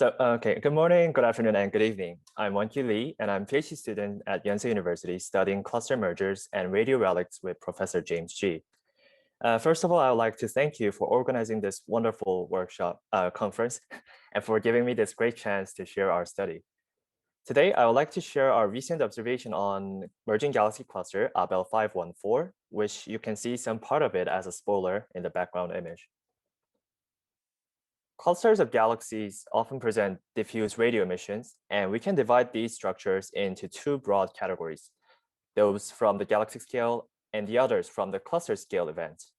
Okay, good morning, good afternoon, and good evening. I'm Wonki Lee, and I'm a PhD student at Yonsei University studying cluster mergers and radio relics with Professor James G. First of all, I would like to thank you for organizing this wonderful workshop conference and for giving me this great chance to share our study. Today, I would like to share our recent observation on merging galaxy cluster Abell 514, which you can see some part of it as a spoiler in the background image. Clusters of galaxies often present diffuse radio emissions, and we can divide these structures into two broad categories, those from the galaxy scale and the others from the cluster scale events.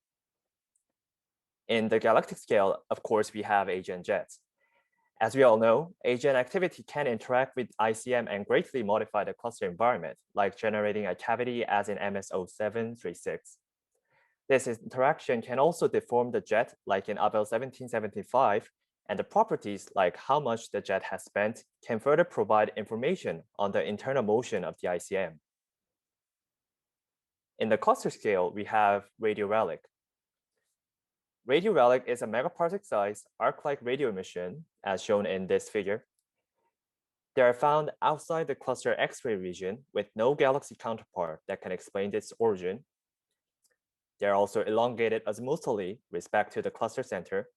In the galactic scale, of course, we have AGN jets. As we all know, AGN activity can interact with ICM and greatly modify the cluster environment, like generating a cavity as in MS0736. This interaction can also deform the jet, like in Abell 1775, and the properties, like how much the jet has spent, can further provide information on the internal motion of the ICM. In the cluster scale, we have radio relic. Radio relic is a megaparsec-sized arc-like radio emission, as shown in this figure. They are found outside the cluster X-ray region with no galaxy counterpart that can explain its origin. They are also elongated azimutally with respect to the cluster center,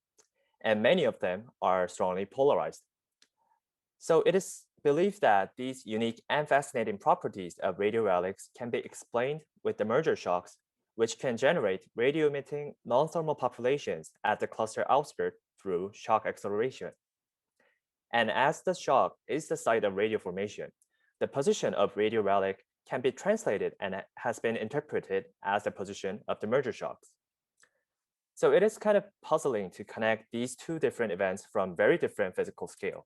and many of them are strongly polarized. So it is believed that these unique and fascinating properties of radio relics can be explained with the merger shocks, which can generate radio-emitting non-thermal populations at the cluster outskirt through shock acceleration. And as the shock is the site of radio formation, the position of radio relic can be translated and has been interpreted as the position of the merger shocks. So it is kind of puzzling to connect these two different events from very different physical scale.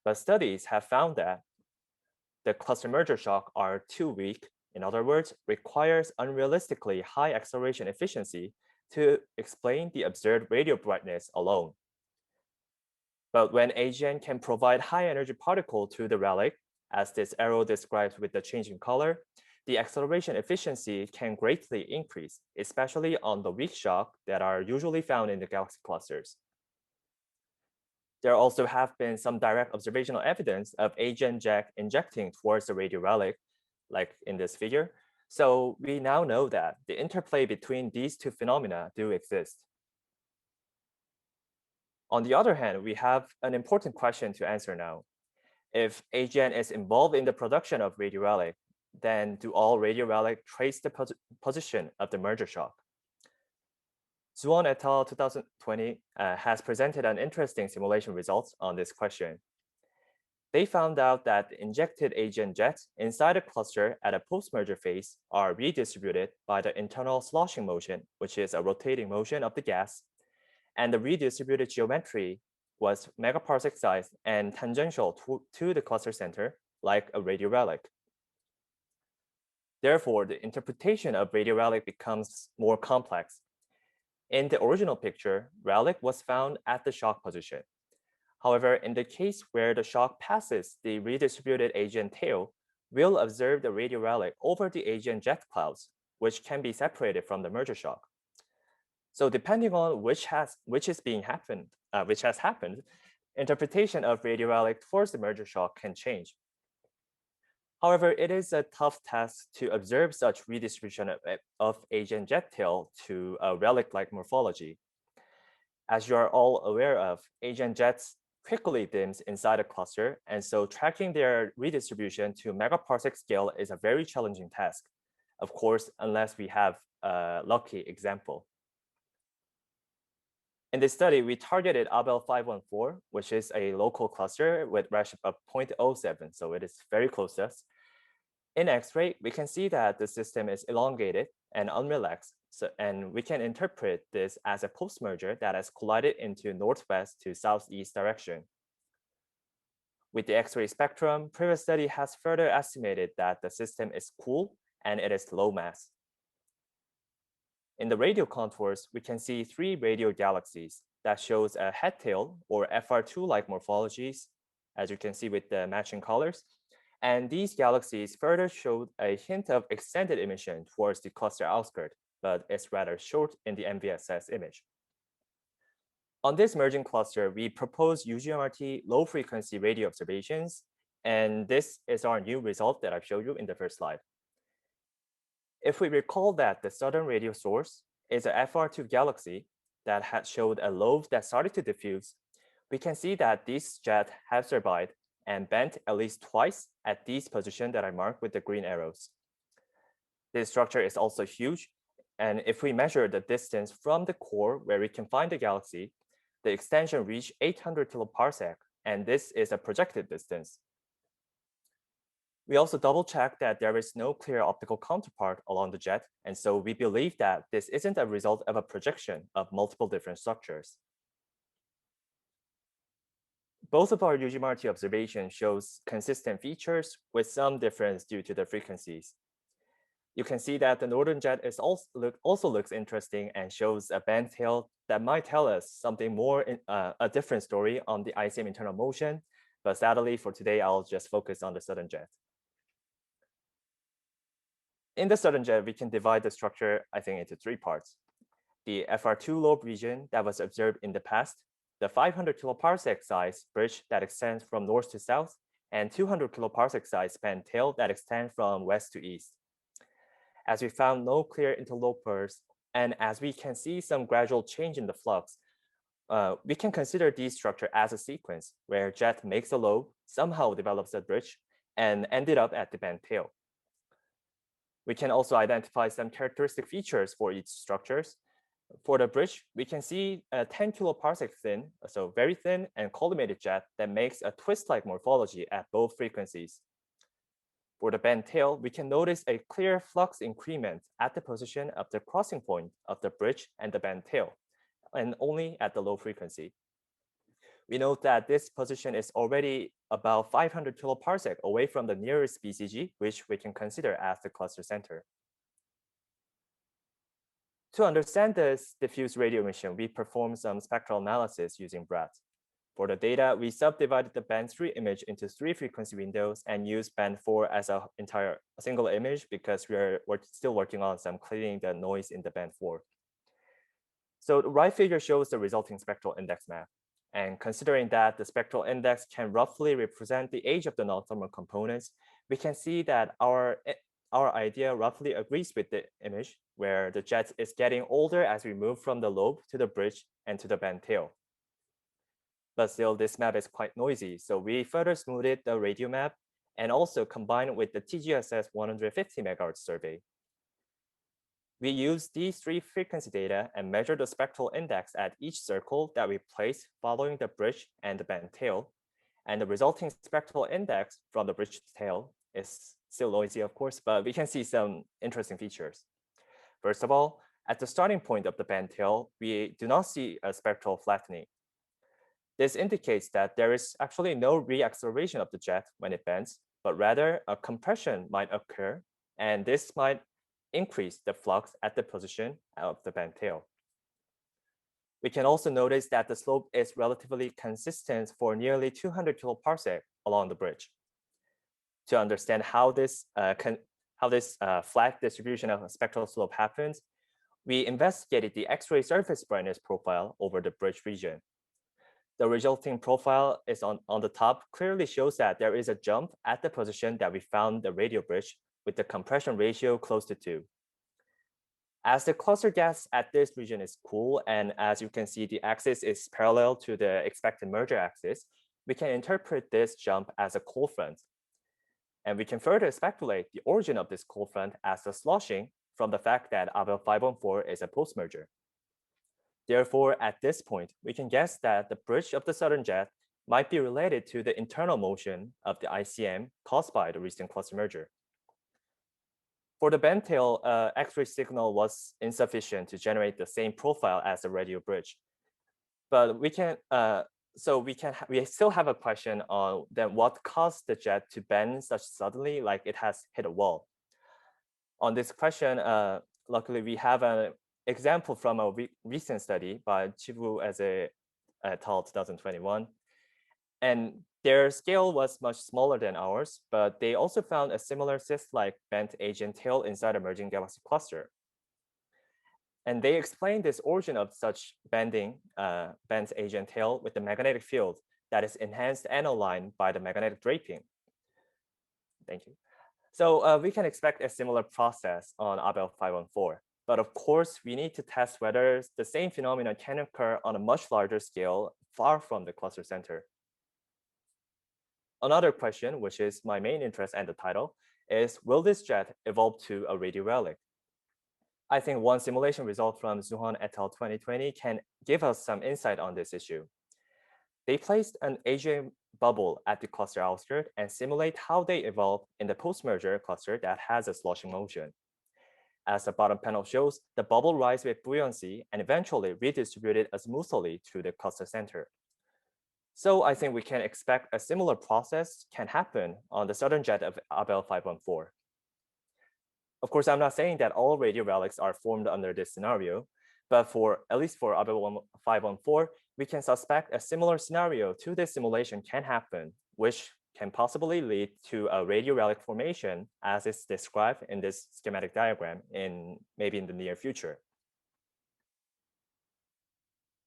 But studies have found that the cluster merger shock are too weak, in other words, requires unrealistically high acceleration efficiency to explain the observed radio brightness alone. But when AGN can provide high energy particle to the relic, as this arrow describes with the changing color, the acceleration efficiency can greatly increase, especially on the weak shock that are usually found in the galaxy clusters. There also have been some direct observational evidence of AGN jet injecting towards the radio relic, like in this figure. So we now know that the interplay between these two phenomena do exist. On the other hand, we have an important question to answer now. If AGN is involved in the production of radio relic, then do all radio relic trace the position of the merger shock? ZuHone et al. 2020 has presented an interesting simulation results on this question. They found out that injected AGN jets inside a cluster at a post-merger phase are redistributed by the internal sloshing motion, which is a rotating motion of the gas, and the redistributed geometry was megaparsec size and tangential to the cluster center, like a radio relic. Therefore, the interpretation of radio relic becomes more complex. In the original picture, relic was found at the shock position. However, in the case where the shock passes the redistributed AGN tail, we'll observe the radio relic over the AGN jet clouds, which can be separated from the merger shock. So depending on which has happened, interpretation of radio relic towards the merger shock can change. However, it is a tough task to observe such redistribution of AGN jet tail to a relic-like morphology. As you are all aware of, AGN jets quickly dims inside a cluster, and so tracking their redistribution to megaparsec scale is a very challenging task. Of course, unless we have a lucky example. In this study, we targeted Abell 514, which is a local cluster with redshift of 0.07, so it is very close to us. In X-ray, we can see that the system is elongated and unrelaxed, and we can interpret this as a post-merger that has collided into northwest to southeast direction. With the X-ray spectrum, previous study has further estimated that the system is cool and it is low mass. In the radial contours, we can see three radial galaxies that shows a head-tail or FR2-like morphologies, as you can see with the matching colors. And these galaxies further showed a hint of extended emission towards the cluster outskirt, but it's rather short in the MVSS image. On this merging cluster, we propose UGMRT low-frequency radio observations, and this is our new result that I've showed you in the first slide. If we recall that the southern radio source is a FR2 galaxy that had showed a lobe that started to diffuse, we can see that these jets have survived and bent at least twice at these positions that I marked with the green arrows. This structure is also huge, and if we measure the distance from the core where we can find the galaxy, the extension reached 800 kiloparsec, and this is a projected distance. We also double-checked that there is no clear optical counterpart along the jet, and so we believe that this isn't a result of a projection of multiple different structures. Both of our UGMRT observations shows consistent features with some difference due to the frequencies. You can see that the northern jet is also looks interesting and shows a bent tail that might tell us something more, a different story on the ICM internal motion, but sadly for today, I'll just focus on the southern jet. In the southern jet, we can divide the structure, I think, into three parts. The FR2 lobe region that was observed in the past, the 500 kiloparsec size bridge that extends from north to south, and 200 kiloparsec size bent tail that extends from west to east. As we found no clear interlopers, and as we can see some gradual change in the flux, we can consider this structure as a sequence where jet makes a lobe, somehow develops a bridge, and ended up at the bent tail. We can also identify some characteristic features for each structures. For the bridge, we can see a 10 kiloparsec thin, so very thin and collimated jet that makes a twist-like morphology at both frequencies. For the bent tail, we can notice a clear flux increment at the position of the crossing point of the bridge and the bent tail, and only at the low frequency. We note that this position is already about 500 kiloparsec away from the nearest BCG, which we can consider as the cluster center. To understand this diffuse radio emission, we performed some spectral analysis using BRAT. For the data, we subdivided the band 3 image into 3 frequency windows and used band 4 as a single image because we're still working on some cleaning the noise in the band 4. So the right figure shows the resulting spectral index map. And considering that the spectral index can roughly represent the age of the non-thermal components, we can see that our idea roughly agrees with the image, where the jet is getting older as we move from the lobe to the bridge and to the bent tail. But still, this map is quite noisy, so we further smoothed the radio map and also combined with the TGSS 150 MHz survey. We use these 3 frequency data and measure the spectral index at each circle that we place following the bridge and the bent tail. And the resulting spectral index from the bridge tail is still noisy, of course, but we can see some interesting features. First of all, at the starting point of the bent tail, we do not see a spectral flattening. This indicates that there is actually no reacceleration of the jet when it bends, but rather a compression might occur, and this might increase the flux at the position of the bent tail. We can also notice that the slope is relatively consistent for nearly 200 kiloparsec along the bridge. To understand how this flat distribution of a spectral slope happens, we investigated the X-ray surface brightness profile over the bridge region. The resulting profile is on the top clearly shows that there is a jump at the position that we found the radio bridge with the compression ratio close to 2. As the cluster gas at this region is cool, and as you can see, the axis is parallel to the expected merger axis, we can interpret this jump as a cold front. And we can further speculate the origin of this cold front as a sloshing from the fact that Abell 514 is a post-merger. Therefore, at this point, we can guess that the bridge of the southern jet might be related to the internal motion of the ICM caused by the recent cluster merger. For the bent tail, X-ray signal was insufficient to generate the same profile as the radio bridge. But we still have a question on then what caused the jet to bend such suddenly, like it has hit a wall. On this question, luckily we have an example from a recent study by Chivu et al. 2021. And their scale was much smaller than ours, but they also found a similar cyst-like bent AGN tail inside a merging galaxy cluster. And they explain this origin of such bent AGN tail with the magnetic field that is enhanced and aligned by the magnetic draping. Thank you. So we can expect a similar process on Abell 514. But of course, we need to test whether the same phenomenon can occur on a much larger scale far from the cluster center. Another question, which is my main interest and the title, is will this jet evolve to a radio relic? I think one simulation result from ZuHone et al. 2020 can give us some insight on this issue. They placed an AGN bubble at the cluster outskirt and simulate how they evolve in the post-merger cluster that has a sloshing motion. As the bottom panel shows, the bubble rises with buoyancy and eventually redistributed smoothly to the cluster center. So I think we can expect a similar process can happen on the southern jet of Abell 514. Of course, I'm not saying that all radio relics are formed under this scenario, but at least for Abell 514, we can suspect a similar scenario to this simulation can happen, which can possibly lead to a radio relic formation as is described in this schematic diagram maybe in the near future.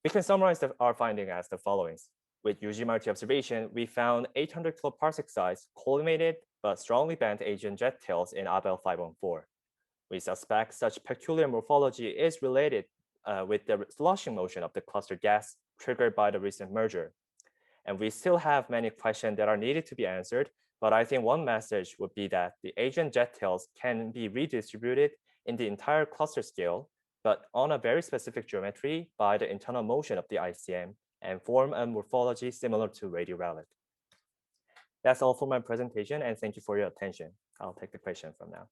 We can summarize our finding as the following. With GMRT observation, we found 800 kiloparsec size collimated but strongly bent AGN jet tails in Abell 514. We suspect such peculiar morphology is related with the sloshing motion of the cluster gas triggered by the recent merger. And we still have many questions that are needed to be answered, but I think one message would be that the AGN jet tails can be redistributed in the entire cluster scale, but on a very specific geometry by the internal motion of the ICM and form a morphology similar to radio relic. That's all for my presentation, and thank you for your attention. I'll take the question from now.